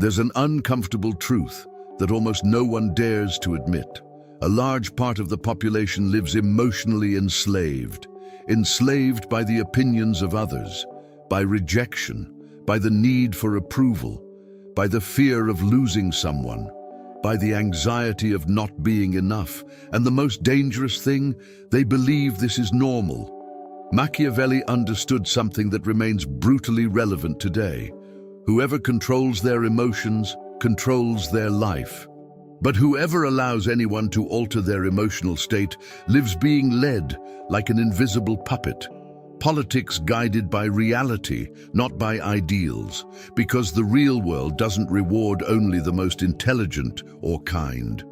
There's an uncomfortable truth that almost no one dares to admit. A large part of the population lives emotionally enslaved by the opinions of others, by rejection, by the need for approval, by the fear of losing someone, by the anxiety of not being enough, and the most dangerous thing, they believe this is normal. Machiavelli understood something that remains brutally relevant today. Whoever controls their emotions controls their life. But whoever allows anyone to alter their emotional state lives being led like an invisible puppet. Politics guided by reality, not by ideals, because the real world doesn't reward only the most intelligent or kind.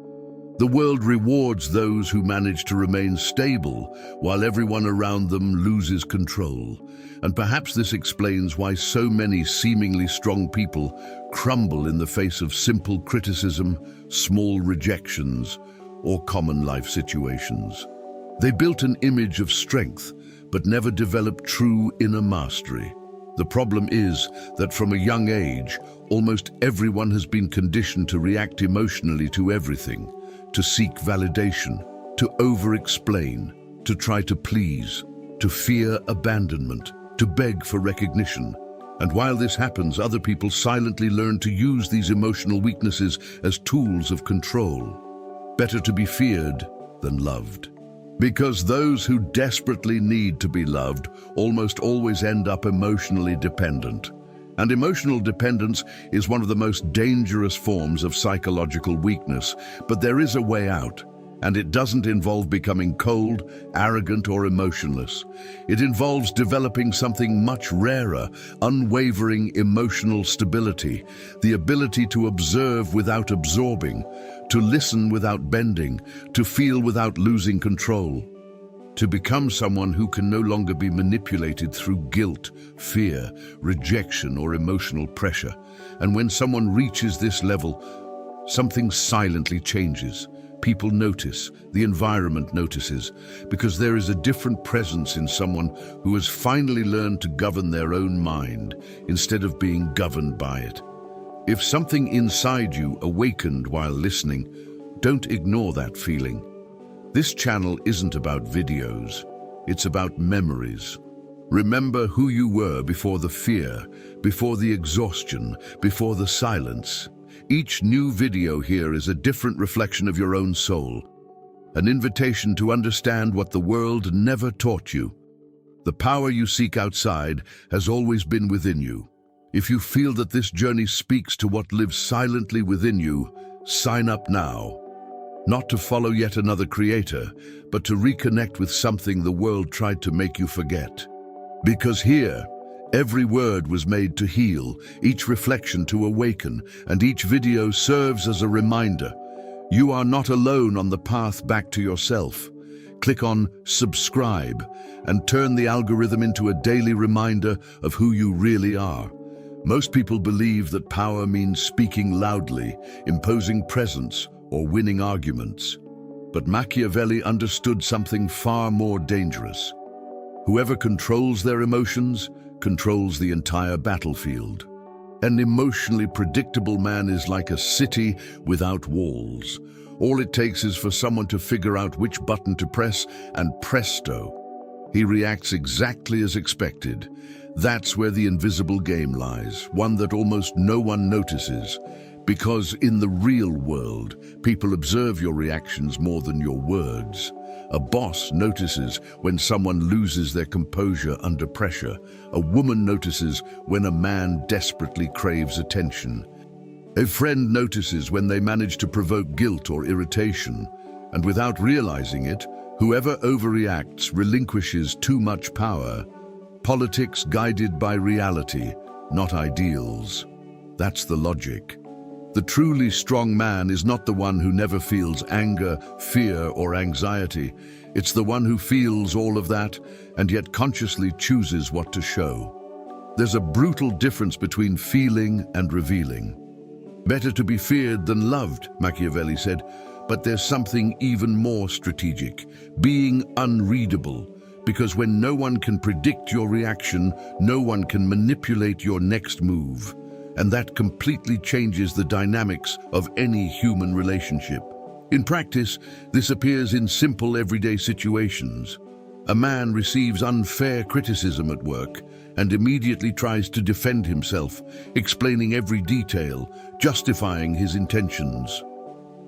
The world rewards those who manage to remain stable while everyone around them loses control. And perhaps this explains why so many seemingly strong people crumble in the face of simple criticism, small rejections, or common life situations. They built an image of strength, but never developed true inner mastery. The problem is that from a young age, almost everyone has been conditioned to react emotionally to everything, to seek validation, to over-explain, to try to please, to fear abandonment, to beg for recognition. And while this happens, other people silently learn to use these emotional weaknesses as tools of control. Better to be feared than loved. Because those who desperately need to be loved almost always end up emotionally dependent. And emotional dependence is one of the most dangerous forms of psychological weakness, but there is a way out. And it doesn't involve becoming cold, arrogant, or emotionless. It involves developing something much rarer, unwavering emotional stability, the ability to observe without absorbing, to listen without bending, to feel without losing control, to become someone who can no longer be manipulated through guilt, fear, rejection, or emotional pressure. And when someone reaches this level, something silently changes. People notice, the environment notices, because there is a different presence in someone who has finally learned to govern their own mind instead of being governed by it. If something inside you awakened while listening, don't ignore that feeling. This channel isn't about videos, it's about memories. Remember who you were before the fear, before the exhaustion, before the silence. Each new video here is a different reflection of your own soul, an invitation to understand what the world never taught you. The power you seek outside has always been within you. If you feel that this journey speaks to what lives silently within you, sign up now. Not to follow yet another creator, but to reconnect with something the world tried to make you forget. Because here, every word was made to heal, each reflection to awaken, and each video serves as a reminder. You are not alone on the path back to yourself. Click on subscribe and turn the algorithm into a daily reminder of who you really are. Most people believe that power means speaking loudly, imposing presence, or winning arguments. But Machiavelli understood something far more dangerous. Whoever controls their emotions controls the entire battlefield. An emotionally predictable man is like a city without walls. All it takes is for someone to figure out which button to press, and presto, he reacts exactly as expected. That's where the invisible game lies, one that almost no one notices. Because in the real world, people observe your reactions more than your words. A boss notices when someone loses their composure under pressure. A woman notices when a man desperately craves attention. A friend notices when they manage to provoke guilt or irritation. And without realizing it, whoever overreacts relinquishes too much power. Politics guided by reality, not ideals. That's the logic. The truly strong man is not the one who never feels anger, fear, or anxiety. It's the one who feels all of that and yet consciously chooses what to show. There's a brutal difference between feeling and revealing. Better to be feared than loved, Machiavelli said, but there's something even more strategic, being unreadable. Because when no one can predict your reaction, no one can manipulate your next move. and that completely changes the dynamics of any human relationship. In practice, this appears in simple everyday situations. A man receives unfair criticism at work and immediately tries to defend himself, explaining every detail, justifying his intentions.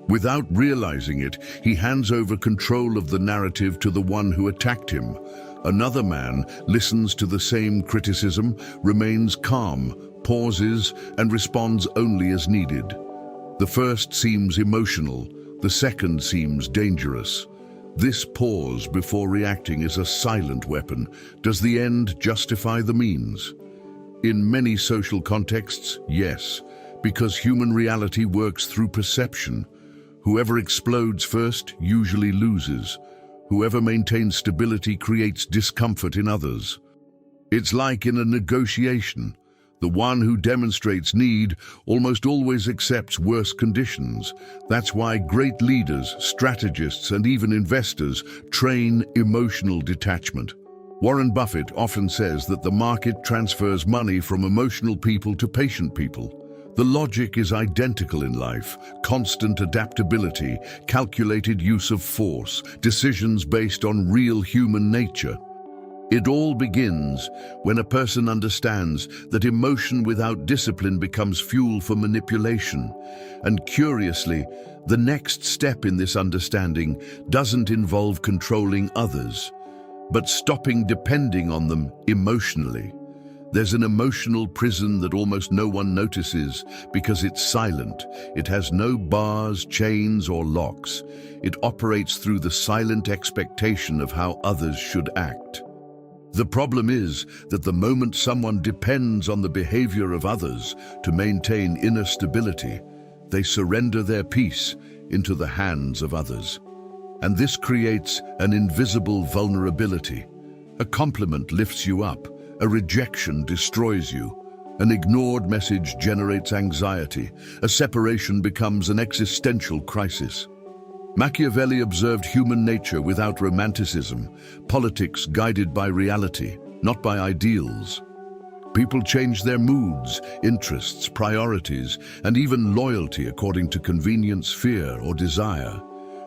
Without realizing it, he hands over control of the narrative to the one who attacked him. Another man listens to the same criticism, remains calm, pauses, and responds only as needed. The first seems emotional, the second seems dangerous. This pause before reacting is a silent weapon. Does the end justify the means? In many social contexts, yes, because human reality works through perception. Whoever explodes first usually loses. Whoever maintains stability creates discomfort in others. It's like in a negotiation. The one who demonstrates need almost always accepts worse conditions. That's why great leaders, strategists, and even investors train emotional detachment. Warren Buffett often says that the market transfers money from emotional people to patient people. The logic is identical in life: constant adaptability, calculated use of force, decisions based on real human nature. It all begins when a person understands that emotion without discipline becomes fuel for manipulation. And curiously, the next step in this understanding doesn't involve controlling others, but stopping depending on them emotionally. There's an emotional prison that almost no one notices because it's silent. It has no bars, chains, or locks. It operates through the silent expectation of how others should act. The problem is that the moment someone depends on the behavior of others to maintain inner stability, they surrender their peace into the hands of others. And this creates an invisible vulnerability. A compliment lifts you up. A rejection destroys you. An ignored message generates anxiety. A separation becomes an existential crisis. Machiavelli observed human nature without romanticism, politics guided by reality, not by ideals. People change their moods, interests, priorities, and even loyalty according to convenience, fear, or desire.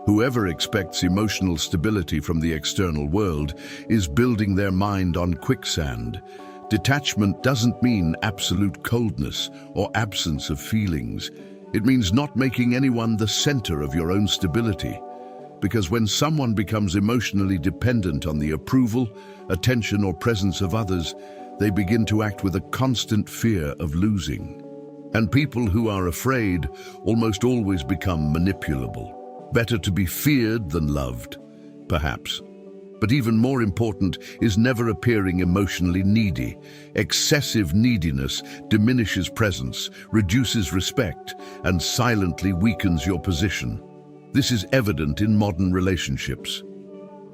Whoever expects emotional stability from the external world is building their mind on quicksand. Detachment doesn't mean absolute coldness or absence of feelings. It means not making anyone the center of your own stability. Because when someone becomes emotionally dependent on the approval, attention, or presence of others, they begin to act with a constant fear of losing. And people who are afraid almost always become manipulable. Better to be feared than loved, perhaps. But even more important is never appearing emotionally needy. Excessive neediness diminishes presence, reduces respect, and silently weakens your position. This is evident in modern relationships.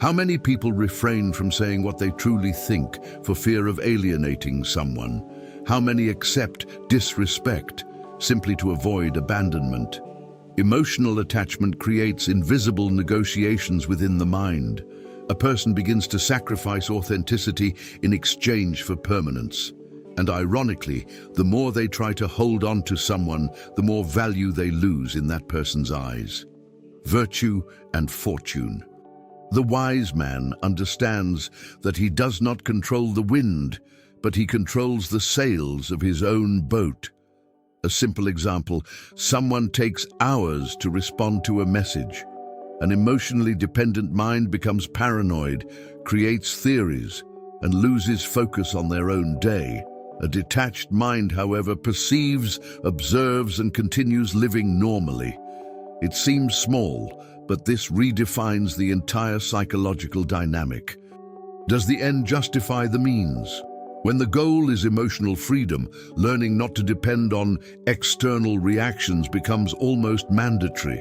How many people refrain from saying what they truly think for fear of alienating someone? How many accept disrespect simply to avoid abandonment? Emotional attachment creates invisible negotiations within the mind. A person begins to sacrifice authenticity in exchange for permanence. And ironically, the more they try to hold on to someone, the more value they lose in that person's eyes. Virtue and fortune. The wise man understands that he does not control the wind, but he controls the sails of his own boat. A simple example: someone takes hours to respond to a message. An emotionally dependent mind becomes paranoid, creates theories, and loses focus on their own day. A detached mind, however, perceives, observes, and continues living normally. It seems small, but this redefines the entire psychological dynamic. Does the end justify the means? When the goal is emotional freedom, learning not to depend on external reactions becomes almost mandatory.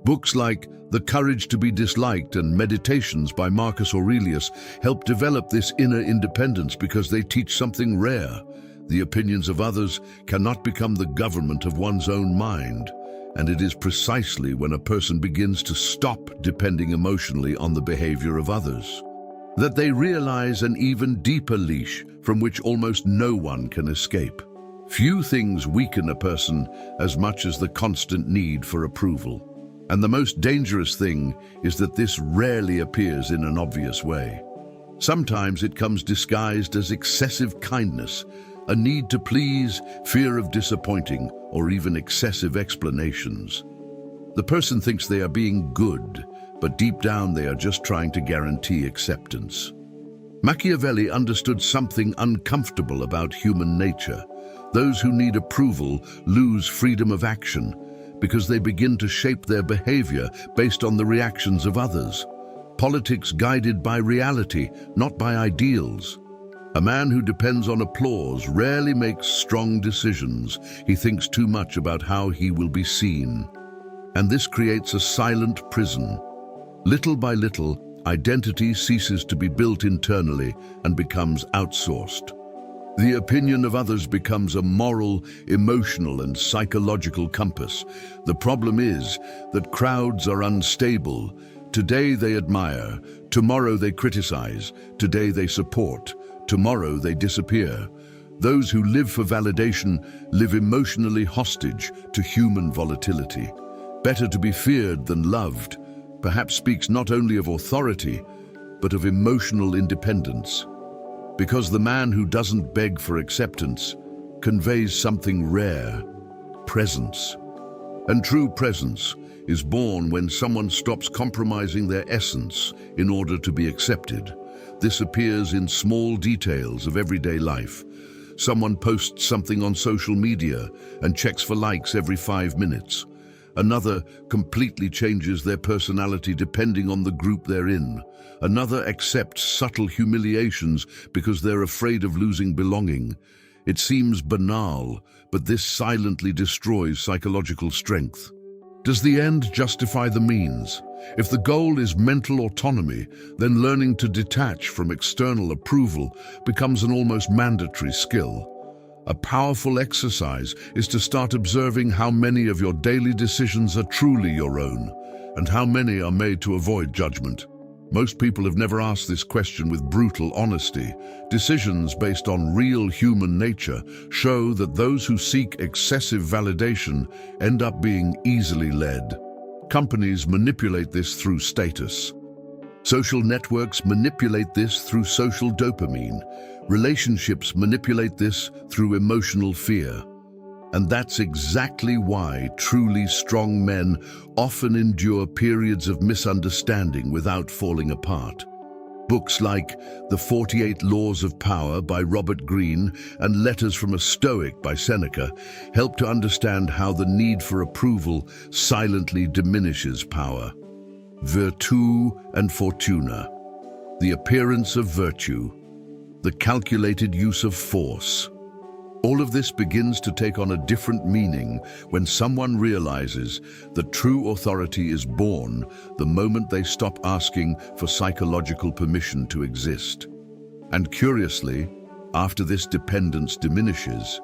Books like The Courage to be Disliked and Meditations by Marcus Aurelius help develop this inner independence because they teach something rare. The opinions of others cannot become the government of one's own mind. And it is precisely when a person begins to stop depending emotionally on the behavior of others that they realize an even deeper leash from which almost no one can escape. Few things weaken a person as much as the constant need for approval. And the most dangerous thing is that this rarely appears in an obvious way. Sometimes it comes disguised as excessive kindness, a need to please, fear of disappointing, or even excessive explanations. The person thinks they are being good, but deep down they are just trying to guarantee acceptance. Machiavelli understood something uncomfortable about human nature. Those who need approval lose freedom of action because they begin to shape their behavior based on the reactions of others. Politics guided by reality, not by ideals. A man who depends on applause rarely makes strong decisions. He thinks too much about how he will be seen. And this creates a silent prison. Little by little, identity ceases to be built internally and becomes outsourced. The opinion of others becomes a moral, emotional, and psychological compass. The problem is that crowds are unstable. Today they admire, tomorrow they criticize, today they support, tomorrow they disappear. Those who live for validation live emotionally hostage to human volatility. Better to be feared than loved perhaps speaks not only of authority, but of emotional independence. Because the man who doesn't beg for acceptance conveys something rare, presence. And true presence is born when someone stops compromising their essence in order to be accepted. This appears in small details of everyday life. Someone posts something on social media and checks for likes every 5 minutes. Another completely changes their personality depending on the group they're in. Another accepts subtle humiliations because they're afraid of losing belonging. It seems banal, but this silently destroys psychological strength. Does the end justify the means? If the goal is mental autonomy, then learning to detach from external approval becomes an almost mandatory skill. A powerful exercise is to start observing how many of your daily decisions are truly your own, and how many are made to avoid judgment. Most people have never asked this question with brutal honesty. Decisions based on real human nature show that those who seek excessive validation end up being easily led. Companies manipulate this through status. Social networks manipulate this through social dopamine. Relationships manipulate this through emotional fear. And that's exactly why truly strong men often endure periods of misunderstanding without falling apart. Books like The 48 Laws of Power by Robert Greene and Letters from a Stoic by Seneca help to understand how the need for approval silently diminishes power. Virtù and Fortuna, the appearance of virtue, the calculated use of force. All of this begins to take on a different meaning when someone realizes that true authority is born the moment they stop asking for psychological permission to exist. And curiously, after this dependence diminishes,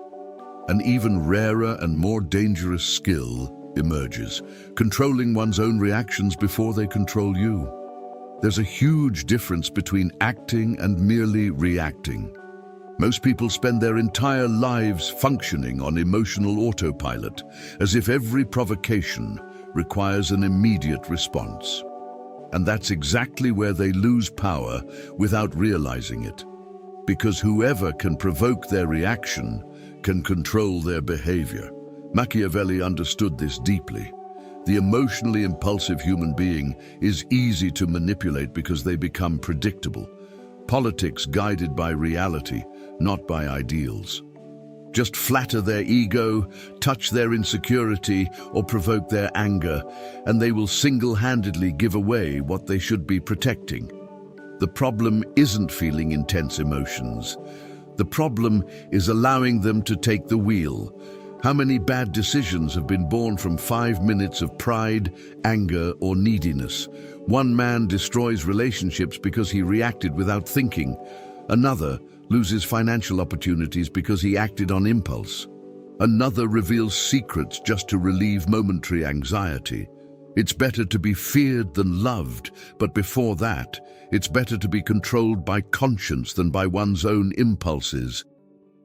an even rarer and more dangerous skill emerges, controlling one's own reactions before they control you. There's a huge difference between acting and merely reacting. Most people spend their entire lives functioning on emotional autopilot, as if every provocation requires an immediate response. And that's exactly where they lose power without realizing it. Because whoever can provoke their reaction can control their behavior. Machiavelli understood this deeply. The emotionally impulsive human being is easy to manipulate because they become predictable. Politics guided by reality, not by ideals. Just flatter their ego, touch their insecurity, or provoke their anger, and they will single-handedly give away what they should be protecting. The problem isn't feeling intense emotions. The problem is allowing them to take the wheel. How many bad decisions have been born from 5 minutes of pride, anger, or neediness? One man destroys relationships because he reacted without thinking. Another loses financial opportunities because he acted on impulse. Another reveals secrets just to relieve momentary anxiety. It's better to be feared than loved, but before that, it's better to be controlled by conscience than by one's own impulses.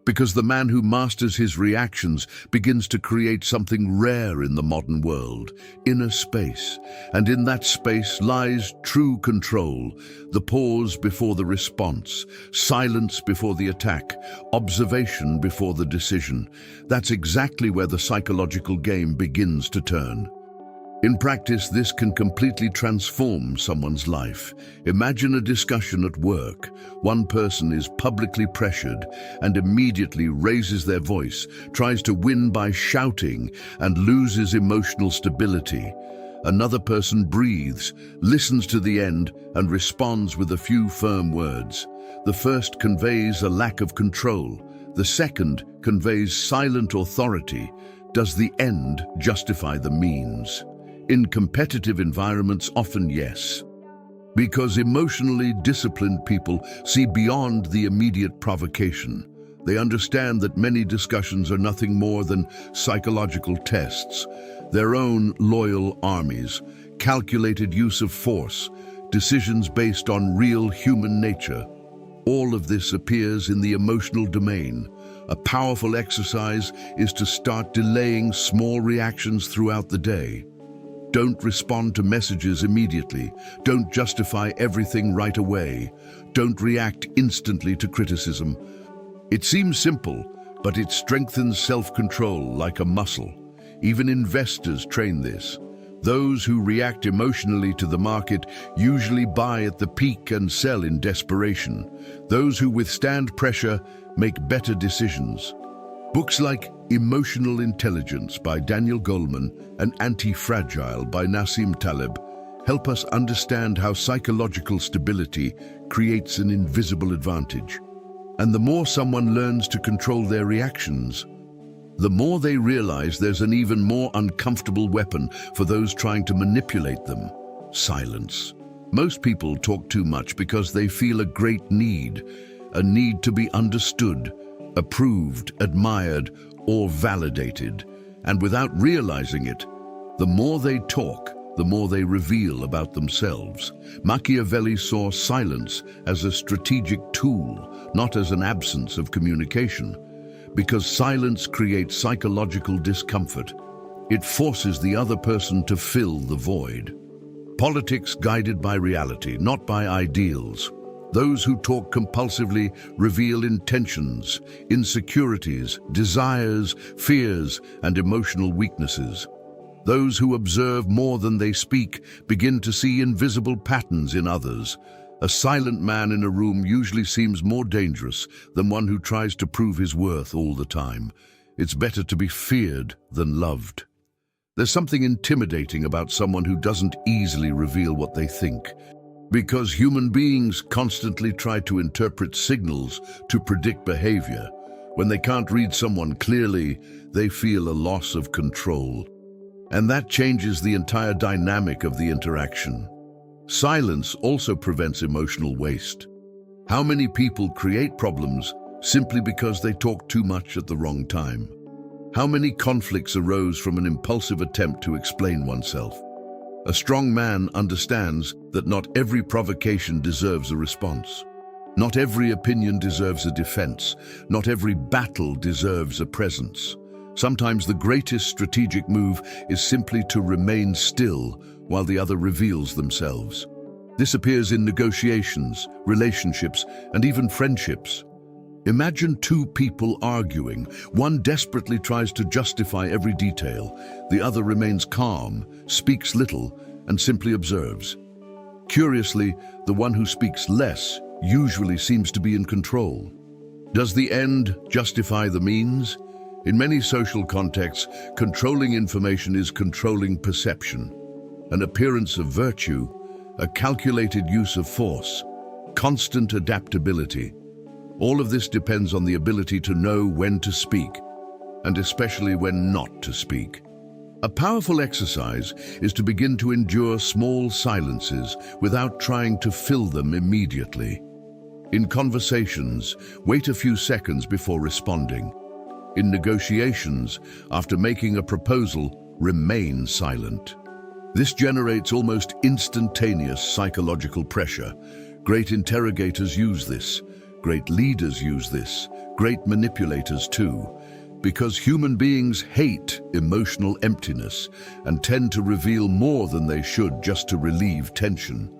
Because the man who masters his reactions begins to create something rare in the modern world, inner space. And in that space lies true control, the pause before the response, silence before the attack, observation before the decision. That's exactly where the psychological game begins to turn. In practice, this can completely transform someone's life. Imagine a discussion at work. One person is publicly pressured and immediately raises their voice, tries to win by shouting, and loses emotional stability. Another person breathes, listens to the end, and responds with a few firm words. The first conveys a lack of control. The second conveys silent authority. Does the end justify the means? In competitive environments, often yes. Because emotionally disciplined people see beyond the immediate provocation. They understand that many discussions are nothing more than psychological tests, their own loyal armies, calculated use of force, decisions based on real human nature. All of this appears in the emotional domain. A powerful exercise is to start delaying small reactions throughout the day. Don't respond to messages immediately. Don't justify everything right away. Don't react instantly to criticism. It seems simple, but it strengthens self-control like a muscle. Even investors train this. Those who react emotionally to the market usually buy at the peak and sell in desperation. Those who withstand pressure make better decisions. Books like Emotional Intelligence by Daniel Goleman and Anti-Fragile by Nassim Taleb help us understand how psychological stability creates an invisible advantage. And the more someone learns to control their reactions, the more they realize there's an even more uncomfortable weapon for those trying to manipulate them: silence. Most people talk too much because they feel a great need, a need to be understood, approved, admired, or validated. And without realizing it, the more they talk, the more they reveal about themselves. Machiavelli saw silence as a strategic tool, not as an absence of communication. Because silence creates psychological discomfort. It forces the other person to fill the void. Politics guided by reality, not by ideals. Those who talk compulsively reveal intentions, insecurities, desires, fears, and emotional weaknesses. Those who observe more than they speak begin to see invisible patterns in others. A silent man in a room usually seems more dangerous than one who tries to prove his worth all the time. It's better to be feared than loved. There's something intimidating about someone who doesn't easily reveal what they think. Because human beings constantly try to interpret signals to predict behavior. When they can't read someone clearly, they feel a loss of control. And that changes the entire dynamic of the interaction. Silence also prevents emotional waste. How many people create problems simply because they talk too much at the wrong time? How many conflicts arose from an impulsive attempt to explain oneself? A strong man understands that not every provocation deserves a response. Not every opinion deserves a defense. Not every battle deserves a presence. Sometimes the greatest strategic move is simply to remain still while the other reveals themselves. This appears in negotiations, relationships, and even friendships. Imagine two people arguing. One desperately tries to justify every detail. The other remains calm, speaks little, and simply observes. Curiously, the one who speaks less usually seems to be in control. Does the end justify the means? In many social contexts, controlling information is controlling perception. An appearance of virtue, a calculated use of force, constant adaptability. All of this depends on the ability to know when to speak, and especially when not to speak. A powerful exercise is to begin to endure small silences without trying to fill them immediately. In conversations, wait a few seconds before responding. In negotiations, after making a proposal, remain silent. This generates almost instantaneous psychological pressure. Great interrogators use this. Great leaders use this, great manipulators too, because human beings hate emotional emptiness and tend to reveal more than they should just to relieve tension.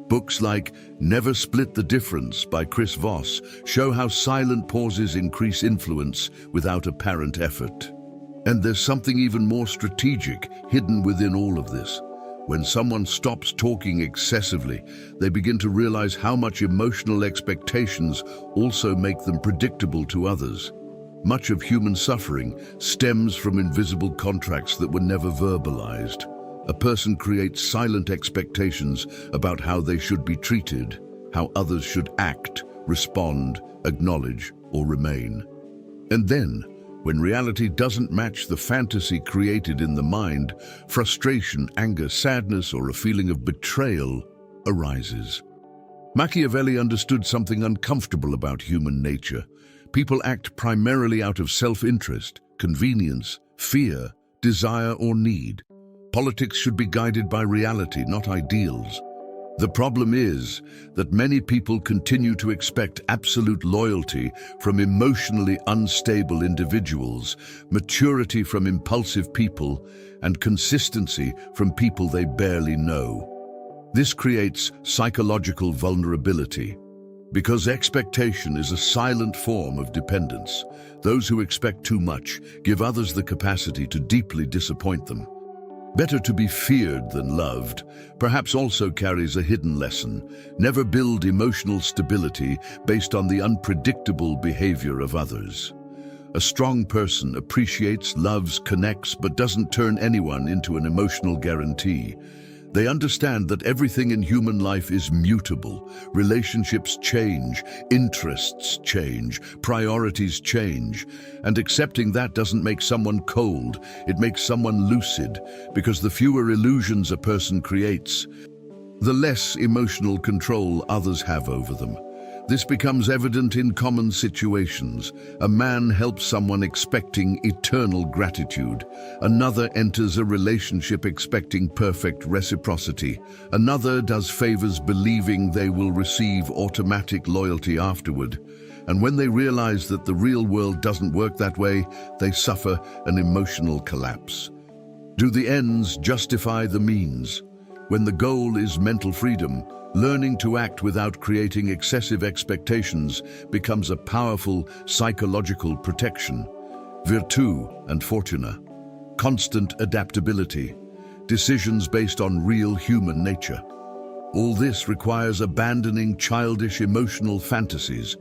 Books like Never Split the Difference by Chris Voss show how silent pauses increase influence without apparent effort. And there's something even more strategic hidden within all of this. When someone stops talking excessively, they begin to realize how much emotional expectations also make them predictable to others. Much of human suffering stems from invisible contracts that were never verbalized. A person creates silent expectations about how they should be treated, how others should act, respond, acknowledge, or remain. And then, when reality doesn't match the fantasy created in the mind, frustration, anger, sadness, or a feeling of betrayal arises. Machiavelli understood something uncomfortable about human nature. People act primarily out of self-interest, convenience, fear, desire, or need. Politics should be guided by reality, not ideals. The problem is that many people continue to expect absolute loyalty from emotionally unstable individuals, maturity from impulsive people, and consistency from people they barely know. This creates psychological vulnerability. Because expectation is a silent form of dependence, those who expect too much give others the capacity to deeply disappoint them. Better to be feared than loved perhaps also carries a hidden lesson. Never build emotional stability based on the unpredictable behavior of others. A strong person appreciates, loves, connects, but doesn't turn anyone into an emotional guarantee. They understand that everything in human life is mutable. Relationships change, interests change, priorities change. And accepting that doesn't make someone cold, it makes someone lucid, because the fewer illusions a person creates, the less emotional control others have over them. This becomes evident in common situations. A man helps someone expecting eternal gratitude. Another enters a relationship expecting perfect reciprocity. Another does favors believing they will receive automatic loyalty afterward. And when they realize that the real world doesn't work that way, they suffer an emotional collapse. Do the ends justify the means? When the goal is mental freedom, learning to act without creating excessive expectations becomes a powerful psychological protection. Virtù and fortuna, constant adaptability, decisions based on real human nature. All this requires abandoning childish emotional fantasies.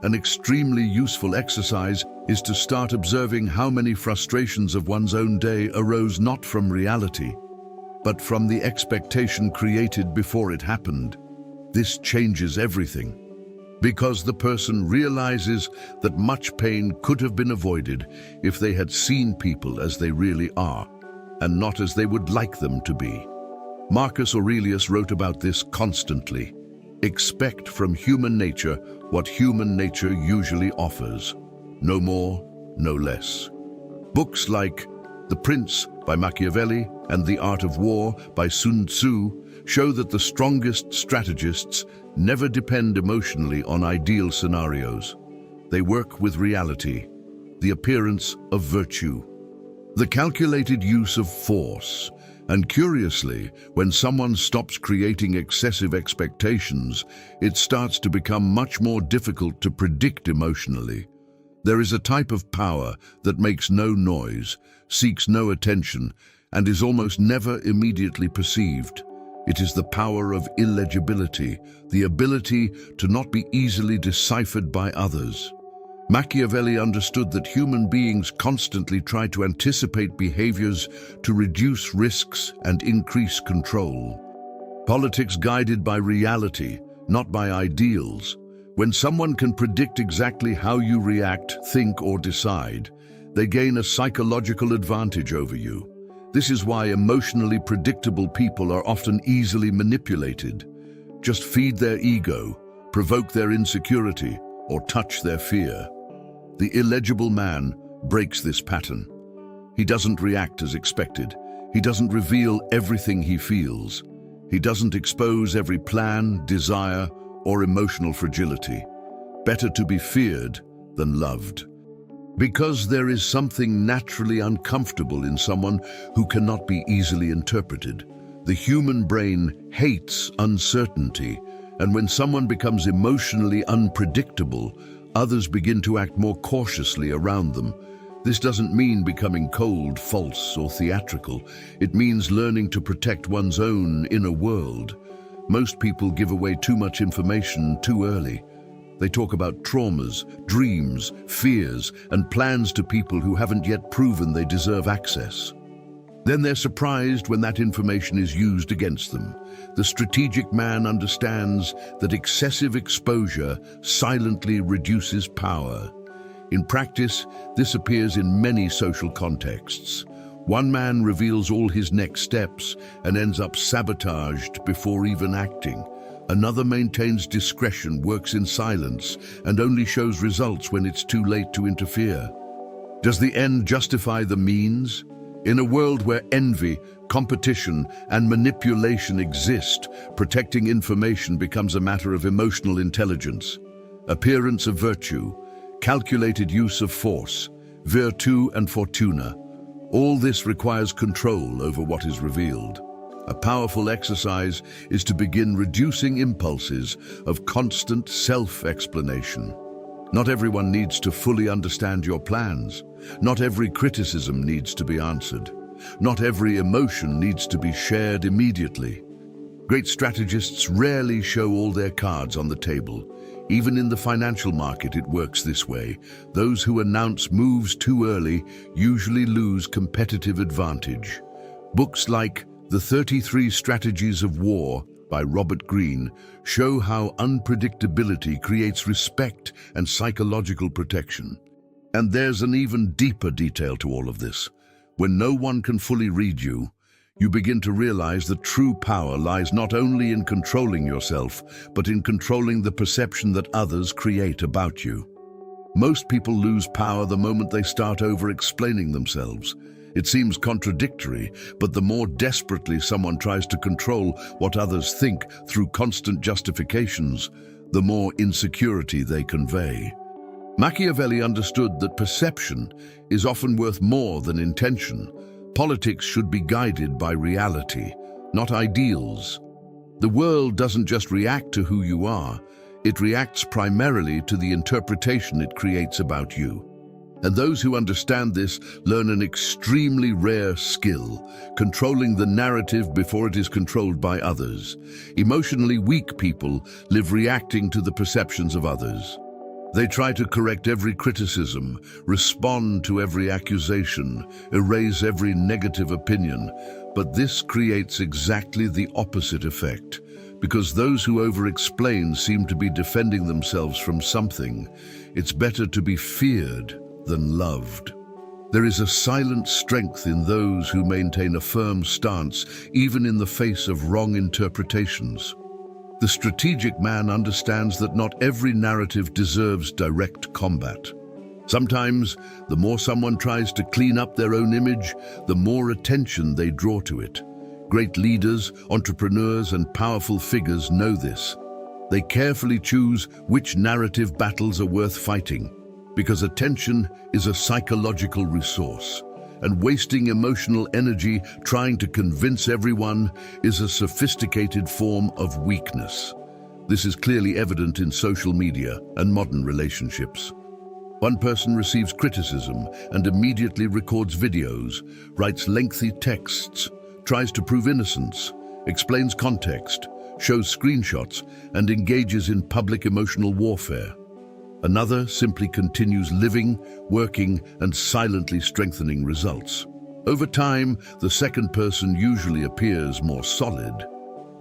An extremely useful exercise is to start observing how many frustrations of one's own day arose not from reality, but from the expectation created before it happened. This changes everything, because the person realizes that much pain could have been avoided if they had seen people as they really are, and not as they would like them to be. Marcus Aurelius wrote about this constantly. Expect from human nature what human nature usually offers. No more, no less. Books like The Prince by Machiavelli and The Art of War by Sun Tzu show that the strongest strategists never depend emotionally on ideal scenarios. They work with reality, the appearance of virtue, the calculated use of force. And curiously, when someone stops creating excessive expectations, it starts to become much more difficult to predict emotionally. There is a type of power that makes no noise, seeks no attention, and is almost never immediately perceived. It is the power of illegibility, the ability to not be easily deciphered by others. Machiavelli understood that human beings constantly try to anticipate behaviors to reduce risks and increase control. Politics guided by reality, not by ideals. When someone can predict exactly how you react, think, or decide, they gain a psychological advantage over you. This is why emotionally predictable people are often easily manipulated. Just feed their ego, provoke their insecurity, or touch their fear. The illegible man breaks this pattern. He doesn't react as expected. He doesn't reveal everything he feels. He doesn't expose every plan, desire, or emotional fragility. better to be feared than loved. Because there is something naturally uncomfortable in someone who cannot be easily interpreted. The human brain hates uncertainty, and when someone becomes emotionally unpredictable, others begin to act more cautiously around them. This doesn't mean becoming cold, false, or theatrical. It means learning to protect one's own inner world. Most people give away too much information too early. They talk about traumas, dreams, fears, and plans to people who haven't yet proven they deserve access. Then they're surprised when that information is used against them. The strategic man understands that excessive exposure silently reduces power. In practice, this appears in many social contexts. One man reveals all his next steps and ends up sabotaged before even acting. Another maintains discretion, works in silence, and only shows results when it's too late to interfere. Does the end justify the means? In a world where envy, competition, and manipulation exist, protecting information becomes a matter of emotional intelligence. Appearance of virtue, calculated use of force, virtu and fortuna. All this requires control over what is revealed. A powerful exercise is to begin reducing impulses of constant self-explanation. Not everyone needs to fully understand your plans. Not every criticism needs to be answered. Not every emotion needs to be shared immediately. Great strategists rarely show all their cards on the table. Even in the financial market, it works this way. Those who announce moves too early usually lose competitive advantage. Books like The 33 Strategies of War by Robert Greene show how unpredictability creates respect and psychological protection. And there's an even deeper detail to all of this. When no one can fully read you, you begin to realize that true power lies not only in controlling yourself, but in controlling the perception that others create about you. Most people lose power the moment they start over-explaining themselves. It seems contradictory, but the more desperately someone tries to control what others think through constant justifications, the more insecurity they convey. Machiavelli understood that perception is often worth more than intention. Politics should be guided by reality, not ideals. The world doesn't just react to who you are, it reacts primarily to the interpretation it creates about you. And those who understand this learn an extremely rare skill, controlling the narrative before it is controlled by others. Emotionally weak people live reacting to the perceptions of others. They try to correct every criticism, respond to every accusation, erase every negative opinion, but this creates exactly the opposite effect. Because those who over-explain seem to be defending themselves from something, it's better to be feared than loved. There is a silent strength in those who maintain a firm stance, even in the face of wrong interpretations. The strategic man understands that not every narrative deserves direct combat. Sometimes, the more someone tries to clean up their own image, the more attention they draw to it. Great leaders, entrepreneurs, and powerful figures know this. They carefully choose which narrative battles are worth fighting, because attention is a psychological resource, and wasting emotional energy trying to convince everyone is a sophisticated form of weakness. This is clearly evident in social media and modern relationships. One person receives criticism and immediately records videos, writes lengthy texts, tries to prove innocence, explains context, shows screenshots, and engages in public emotional warfare. Another simply continues living, working, and silently strengthening results. Over time, the second person usually appears more solid.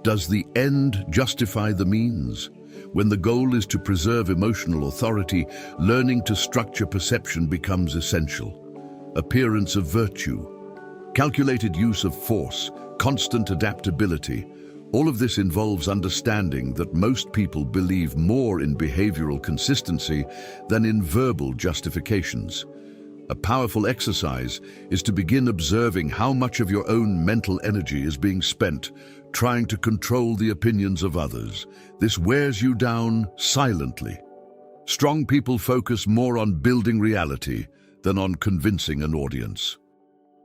Does the end justify the means? When the goal is to preserve emotional authority, learning to structure perception becomes essential. Appearance of virtue, calculated use of force, constant adaptability. All of this involves understanding that most people believe more in behavioral consistency than in verbal justifications. A powerful exercise is to begin observing how much of your own mental energy is being spent trying to control the opinions of others. This wears you down silently. Strong people focus more on building reality than on convincing an audience.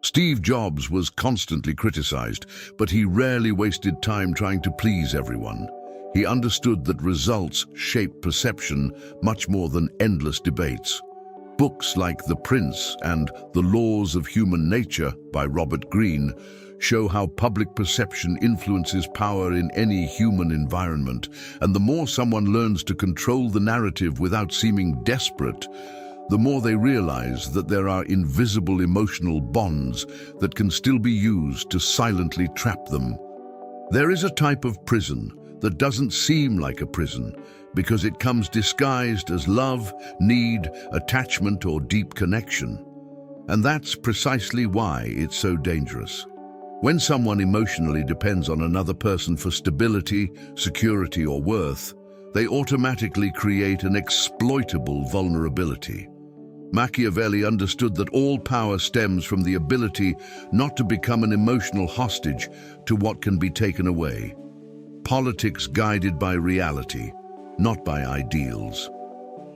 Steve Jobs was constantly criticized, but he rarely wasted time trying to please everyone. He understood that results shape perception much more than endless debates. Books like The Prince and The Laws of Human Nature by Robert Greene show how public perception influences power in any human environment, and the more someone learns to control the narrative without seeming desperate, the more they realize that there are invisible emotional bonds that can still be used to silently trap them. There is a type of prison that doesn't seem like a prison because it comes disguised as love, need, attachment, or deep connection. And that's precisely why it's so dangerous. When someone emotionally depends on another person for stability, security, or worth, they automatically create an exploitable vulnerability. Machiavelli understood that all power stems from the ability not to become an emotional hostage to what can be taken away. Politics guided by reality, not by ideals.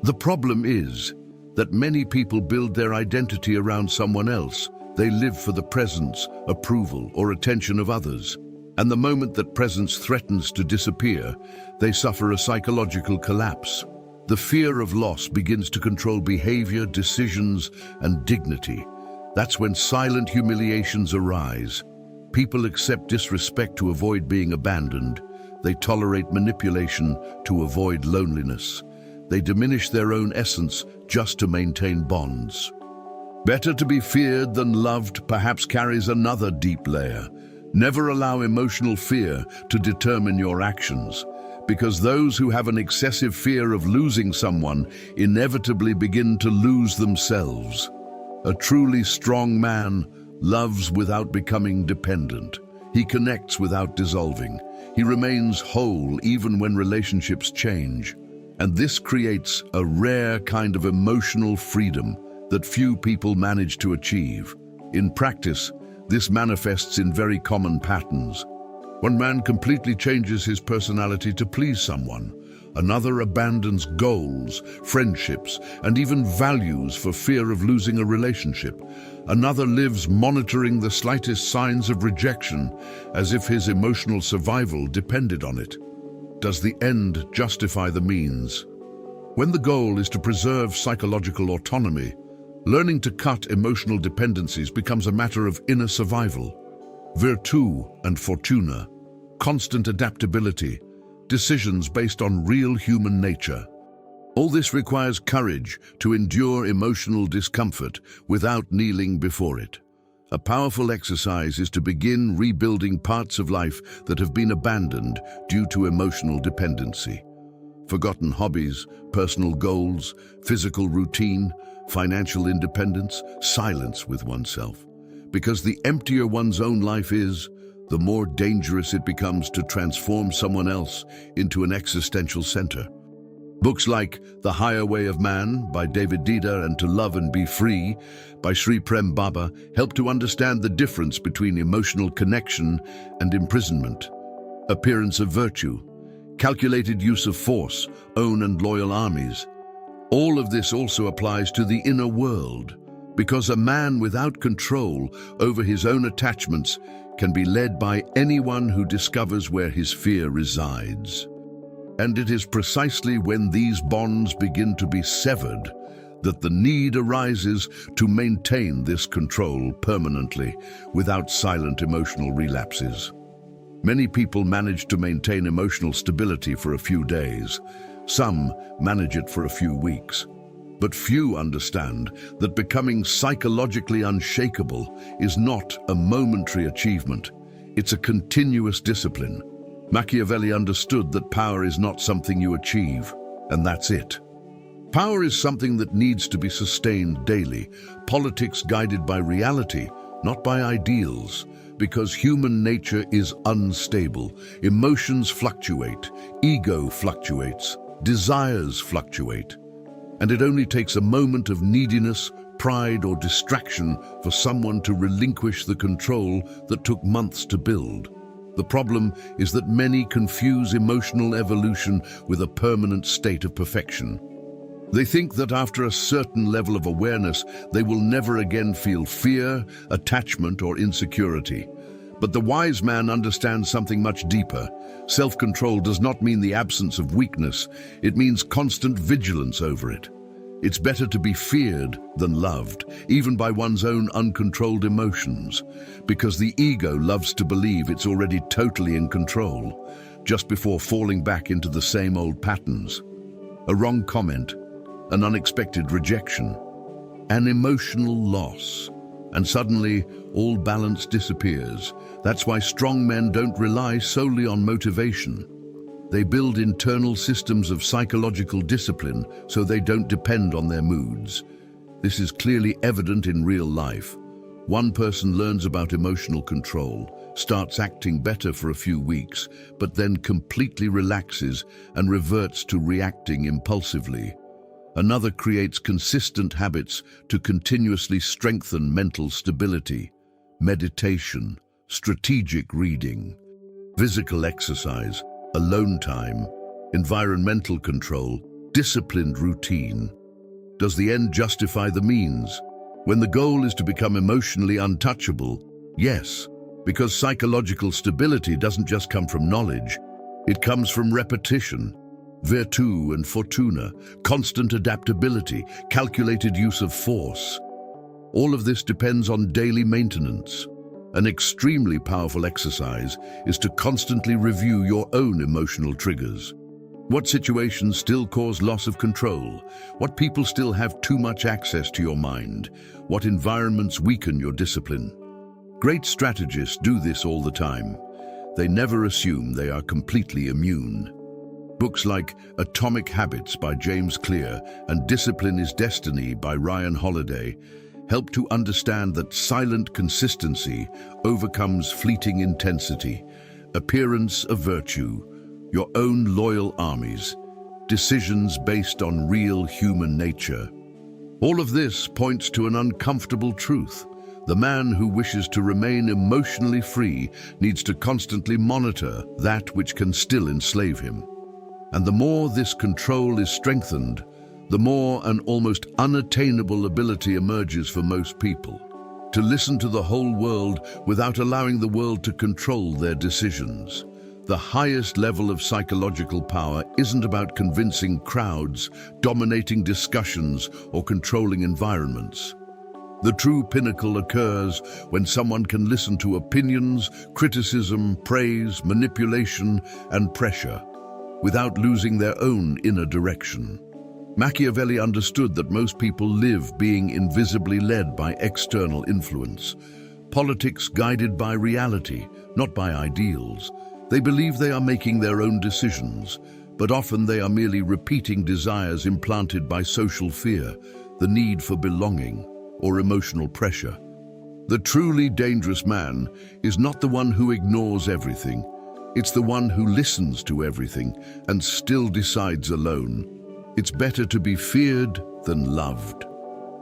The problem is that many people build their identity around someone else. They live for the presence, approval, or attention of others. And the moment that presence threatens to disappear, they suffer a psychological collapse. The fear of loss begins to control behavior, decisions, and dignity. That's when silent humiliations arise. People accept disrespect to avoid being abandoned. They tolerate manipulation to avoid loneliness. They diminish their own essence just to maintain bonds. Better to be feared than loved perhaps carries another deep layer. Never allow emotional fear to determine your actions, because those who have an excessive fear of losing someone inevitably begin to lose themselves. A truly strong man loves without becoming dependent. He connects without dissolving. He remains whole even when relationships change. And this creates a rare kind of emotional freedom that few people manage to achieve. In practice, this manifests in very common patterns. One man completely changes his personality to please someone. Another abandons goals, friendships, and even values for fear of losing a relationship. Another lives monitoring the slightest signs of rejection, as if his emotional survival depended on it. Does the end justify the means? When the goal is to preserve psychological autonomy, learning to cut emotional dependencies becomes a matter of inner survival. Virtù and fortuna, constant adaptability, decisions based on real human nature. All this requires courage to endure emotional discomfort without kneeling before it. A powerful exercise is to begin rebuilding parts of life that have been abandoned due to emotional dependency. Forgotten hobbies, personal goals, physical routine, financial independence, silence with oneself. Because the emptier one's own life is, the more dangerous it becomes to transform someone else into an existential center. Books like The Higher Way of Man by David Dida and To Love and Be Free by Sri Prem Baba help to understand the difference between emotional connection and imprisonment. Appearance of Virtue, Calculated Use of Force, Own and Loyal Armies. All of this also applies to the inner world, because a man without control over his own attachments can be led by anyone who discovers where his fear resides. And it is precisely when these bonds begin to be severed that the need arises to maintain this control permanently without silent emotional relapses. Many people manage to maintain emotional stability for a few days. Some manage it for a few weeks. But few understand that becoming psychologically unshakable is not a momentary achievement. It's a continuous discipline. Machiavelli understood that power is not something you achieve, and that's it. Power is something that needs to be sustained daily, politics guided by reality, not by ideals, because human nature is unstable. Emotions fluctuate, ego fluctuates, desires fluctuate. And it only takes a moment of neediness, pride, or distraction for someone to relinquish the control that took months to build. The problem is that many confuse emotional evolution with a permanent state of perfection. They think that after a certain level of awareness, they will never again feel fear, attachment, or insecurity. But the wise man understands something much deeper. Self-control does not mean the absence of weakness. It means constant vigilance over it. It's better to be feared than loved, even by one's own uncontrolled emotions, because the ego loves to believe it's already totally in control, just before falling back into the same old patterns. A wrong comment, an unexpected rejection, an emotional loss, and suddenly all balance disappears. That's why strong men don't rely solely on motivation. They build internal systems of psychological discipline so they don't depend on their moods. This is clearly evident in real life. One person learns about emotional control, starts acting better for a few weeks, but then completely relaxes and reverts to reacting impulsively. Another creates consistent habits to continuously strengthen mental stability: meditation, strategic reading, physical exercise, alone time, environmental control, disciplined routine. Does the end justify the means? When the goal is to become emotionally untouchable, yes, because psychological stability doesn't just come from knowledge, it comes from repetition, virtù and fortuna, constant adaptability, calculated use of force. All of this depends on daily maintenance. An extremely powerful exercise is to constantly review your own emotional triggers. What situations still cause loss of control? What people still have too much access to your mind? What environments weaken your discipline? Great strategists do this all the time. They never assume they are completely immune. Books like Atomic Habits by James Clear and Discipline is Destiny by Ryan Holiday help to understand that silent consistency overcomes fleeting intensity, appearance of virtue, your own loyal armies, decisions based on real human nature. All of this points to an uncomfortable truth. The man who wishes to remain emotionally free needs to constantly monitor that which can still enslave him. And the more this control is strengthened, the more an almost unattainable ability emerges for most people: to listen to the whole world without allowing the world to control their decisions. The highest level of psychological power isn't about convincing crowds, dominating discussions, or controlling environments. The true pinnacle occurs when someone can listen to opinions, criticism, praise, manipulation, and pressure, without losing their own inner direction. Machiavelli understood that most people live being invisibly led by external influence. Politics guided by reality, not by ideals. They believe they are making their own decisions, but often they are merely repeating desires implanted by social fear, the need for belonging, or emotional pressure. The truly dangerous man is not the one who ignores everything. It's the one who listens to everything and still decides alone. It's better to be feared than loved,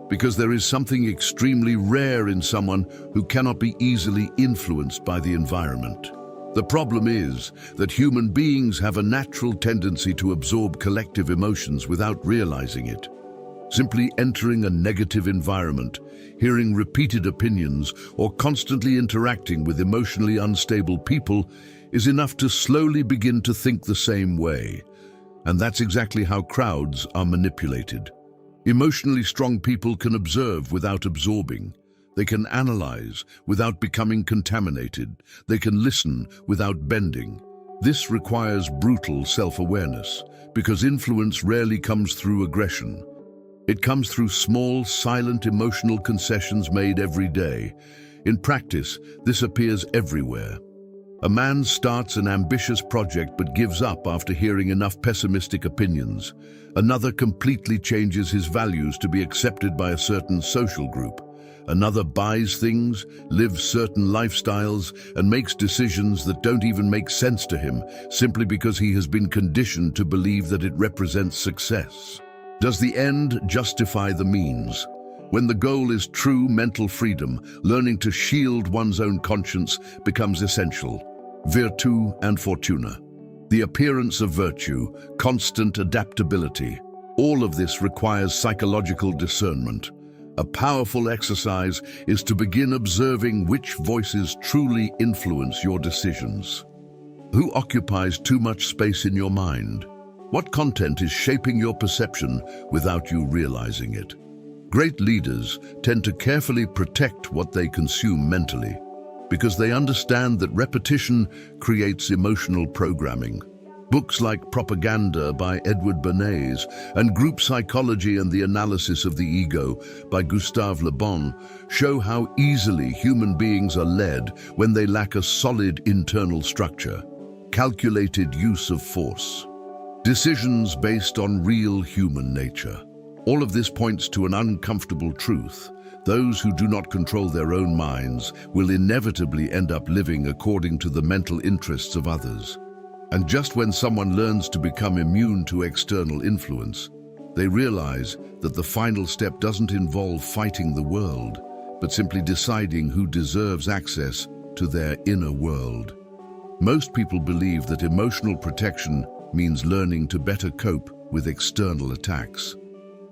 because there is something extremely rare in someone who cannot be easily influenced by the environment. The problem is that human beings have a natural tendency to absorb collective emotions without realizing it. Simply entering a negative environment, hearing repeated opinions, or constantly interacting with emotionally unstable people is enough to slowly begin to think the same way. And that's exactly how crowds are manipulated. Emotionally strong people can observe without absorbing. They can analyze without becoming contaminated. They can listen without bending. This requires brutal self-awareness, because influence rarely comes through aggression. It comes through small, silent emotional concessions made every day. In practice, this appears everywhere. A man starts an ambitious project but gives up after hearing enough pessimistic opinions. Another completely changes his values to be accepted by a certain social group. Another buys things, lives certain lifestyles, and makes decisions that don't even make sense to him, simply because he has been conditioned to believe that it represents success. Does the end justify the means? When the goal is true mental freedom, learning to shield one's own conscience becomes essential. Virtù and fortuna. The appearance of virtue, constant adaptability. All of this requires psychological discernment. A powerful exercise is to begin observing which voices truly influence your decisions. Who occupies too much space in your mind? What content is shaping your perception without you realizing it? Great leaders tend to carefully protect what they consume mentally, because they understand that repetition creates emotional programming. Books like Propaganda by Edward Bernays and Group Psychology and the Analysis of the Ego by Gustave Le Bon show how easily human beings are led when they lack a solid internal structure. Calculated use of force. Decisions based on real human nature. All of this points to an uncomfortable truth. Those who do not control their own minds will inevitably end up living according to the mental interests of others. And just when someone learns to become immune to external influence, they realize that the final step doesn't involve fighting the world, but simply deciding who deserves access to their inner world. Most people believe that emotional protection means learning to better cope with external attacks.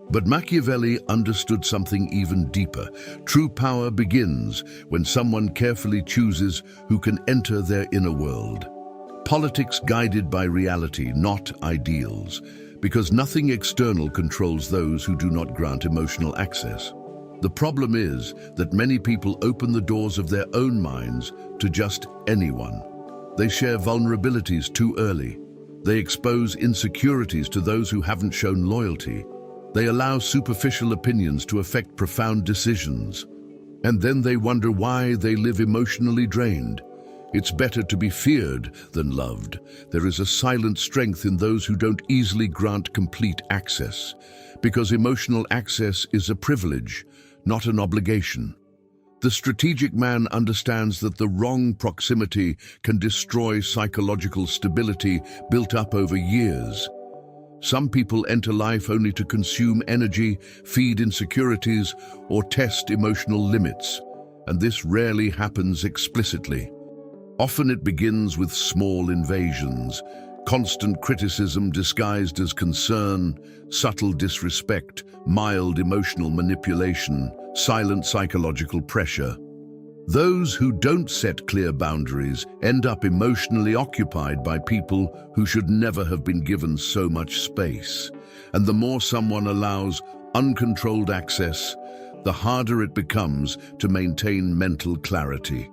But Machiavelli understood something even deeper. True power begins when someone carefully chooses who can enter their inner world. Politics guided by reality, not ideals, because nothing external controls those who do not grant emotional access. The problem is that many people open the doors of their own minds to just anyone. They share vulnerabilities too early. They expose insecurities to those who haven't shown loyalty. They allow superficial opinions to affect profound decisions. And then they wonder why they live emotionally drained. It's better to be feared than loved. There is a silent strength in those who don't easily grant complete access, because emotional access is a privilege, not an obligation. The strategic man understands that the wrong proximity can destroy psychological stability built up over years. Some people enter life only to consume energy, feed insecurities, or test emotional limits, and this rarely happens explicitly. Often it begins with small invasions, constant criticism disguised as concern, subtle disrespect, mild emotional manipulation, silent psychological pressure. Those who don't set clear boundaries end up emotionally occupied by people who should never have been given so much space. And the more someone allows uncontrolled access, the harder it becomes to maintain mental clarity.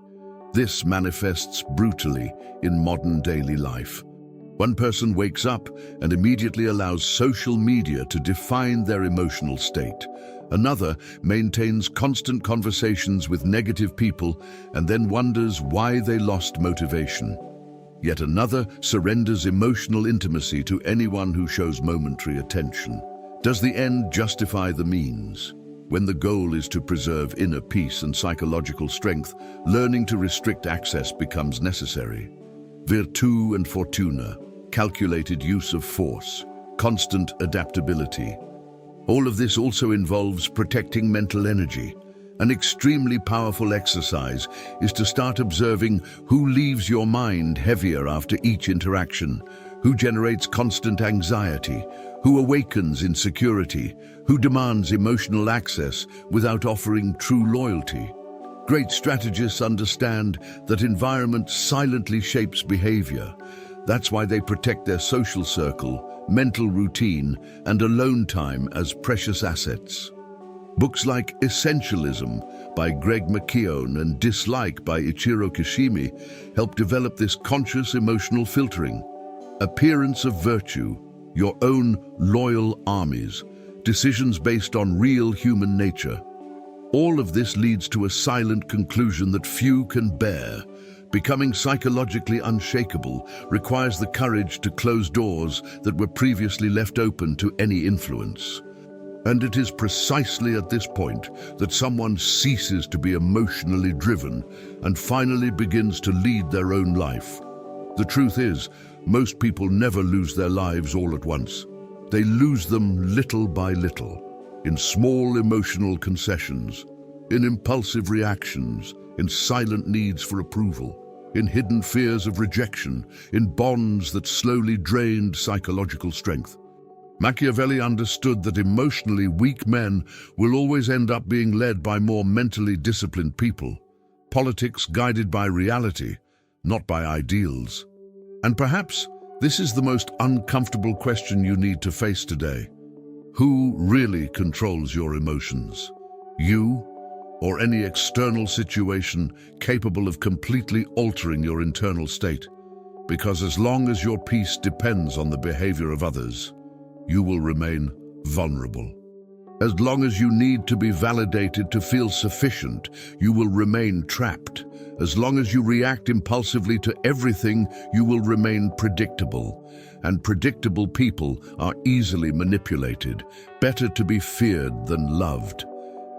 This manifests brutally in modern daily life. One person wakes up and immediately allows social media to define their emotional state. Another maintains constant conversations with negative people and then wonders why they lost motivation. Yet another surrenders emotional intimacy to anyone who shows momentary attention. Does the end justify the means? When the goal is to preserve inner peace and psychological strength, learning to restrict access becomes necessary. Virtù and fortuna, calculated use of force, constant adaptability. All of this also involves protecting mental energy. An extremely powerful exercise is to start observing who leaves your mind heavier after each interaction, who generates constant anxiety, who awakens insecurity, who demands emotional access without offering true loyalty. Great strategists understand that environment silently shapes behavior. That's why they protect their social circle, mental routine, and alone time as precious assets. Books like Essentialism by Greg McKeown and Dislike by Ichiro Kishimi help develop this conscious emotional filtering. Appearance of virtue, your own loyal armies, decisions based on real human nature. All of this leads to a silent conclusion that few can bear. Becoming psychologically unshakable requires the courage to close doors that were previously left open to any influence. And it is precisely at this point that someone ceases to be emotionally driven and finally begins to lead their own life. The truth is, most people never lose their lives all at once. They lose them little by little, in small emotional concessions, in impulsive reactions, in silent needs for approval, in hidden fears of rejection, in bonds that slowly drained psychological strength. Machiavelli understood that emotionally weak men will always end up being led by more mentally disciplined people, politics guided by reality, not by ideals. And perhaps this is the most uncomfortable question you need to face today. Who really controls your emotions? You, or any external situation capable of completely altering your internal state? Because as long as your peace depends on the behavior of others, you will remain vulnerable. As long as you need to be validated to feel sufficient, you will remain trapped. As long as you react impulsively to everything, you will remain predictable. And predictable people are easily manipulated. Better to be feared than loved.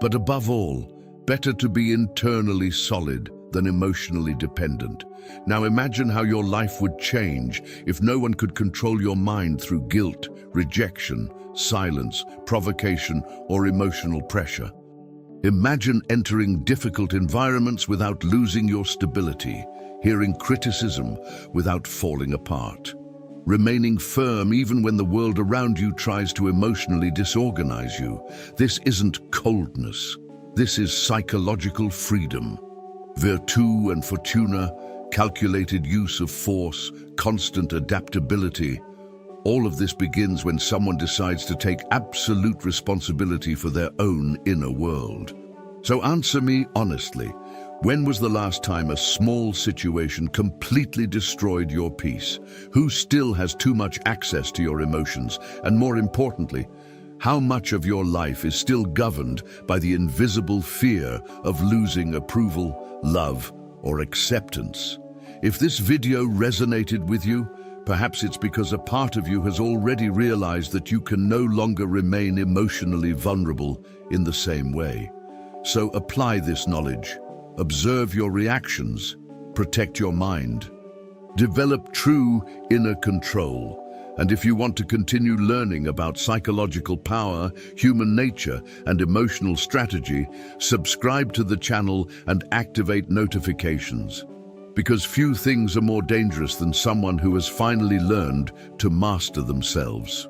But above all, better to be internally solid than emotionally dependent. Now imagine how your life would change if no one could control your mind through guilt, rejection, silence, provocation, or emotional pressure. Imagine entering difficult environments without losing your stability, hearing criticism without falling apart, remaining firm even when the world around you tries to emotionally disorganize you. This isn't coldness. This is psychological freedom. Virtù and fortuna, calculated use of force, constant adaptability. All of this begins when someone decides to take absolute responsibility for their own inner world. So answer me honestly, when was the last time a small situation completely destroyed your peace? Who still has too much access to your emotions? And more importantly, how much of your life is still governed by the invisible fear of losing approval, love, or acceptance? If this video resonated with you, perhaps it's because a part of you has already realized that you can no longer remain emotionally vulnerable in the same way. So apply this knowledge, observe your reactions, protect your mind, develop true inner control. And if you want to continue learning about psychological power, human nature, and emotional strategy, subscribe to the channel and activate notifications. Because few things are more dangerous than someone who has finally learned to master themselves.